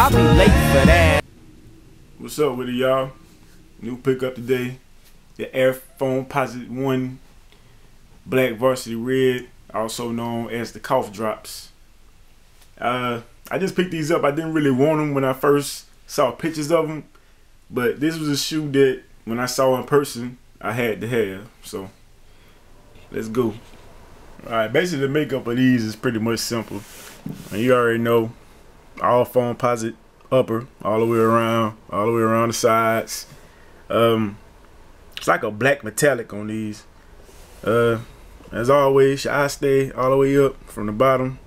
I'll be late for that. What's up with it, y'all? New pickup today. The Air Foamposite 1 Black Varsity Red, also known as the cough drops. I just picked these up. I didn't really want them when I first saw pictures of them, but this was a shoe that when I saw in person, I had to have. So let's go. Alright, basically the makeup of these is pretty much simple. And you already know, all Foamposite upper, all the way around the sides. It's like a black metallic on these. As always, your eye stay all the way up from the bottom,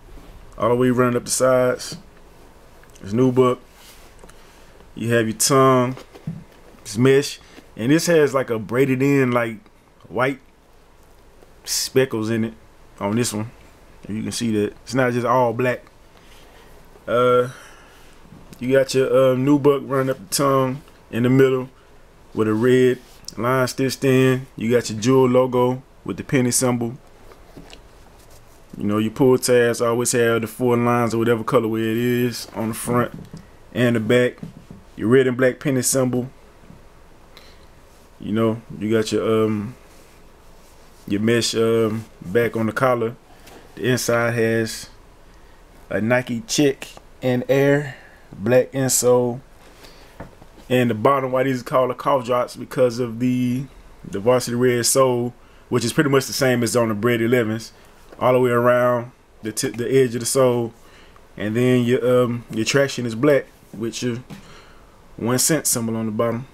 all the way running up the sides. It's nubuck. You have your tongue. It's mesh, and this has like a braided in, like white speckles in it on this one. And you can see that it's not just all black. You got your nubuck running up the tongue in the middle with a red line stitched in. You got your jewel logo with the penny symbol. You know, your pull tabs always have the 4 lines or whatever colorway it is on the front and the back. Your red and black penny symbol. You know, you got your mesh back on the collar. The inside has a Nike check and Air black insole. And the bottom, why these are called the cough drops, because of the varsity red sole, which is pretty much the same as on the Bread 11s, all the way around the edge of the sole. And then your traction is black with your 1 cent symbol on the bottom.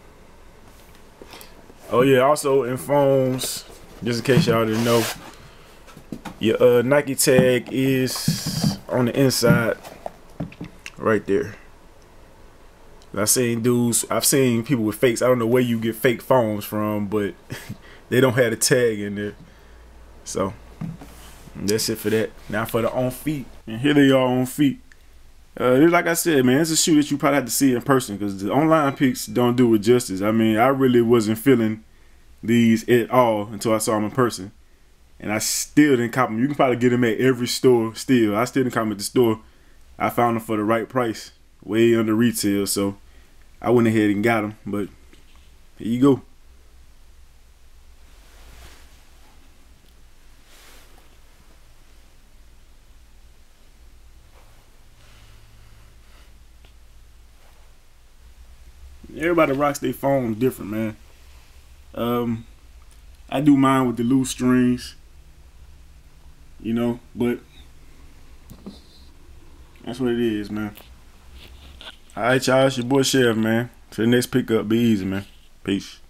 Oh yeah, also in foams, just in case y'all didn't know, your Nike tag is on the inside right there. I've seen people with fakes. I don't know where you get fake foams from, but they don't have the tag in there. So that's it for that. Now for the on feet, and here they are on feet. Like I said, man, it's a shoe that you probably have to see in person, because the online pics don't do it justice. I mean, I really wasn't feeling these at all until I saw them in person, and I still didn't cop them. You can probably get them at every store still. I still didn't cop them at the store. I found them for the right price, way under retail, so I went ahead and got them. But here you go. Everybody rocks their foams different, man. I do mine with the loose strings, you know, but that's what it is, man. Alright, y'all, it's your boy Chef, man. Till the next pickup, be easy, man. Peace.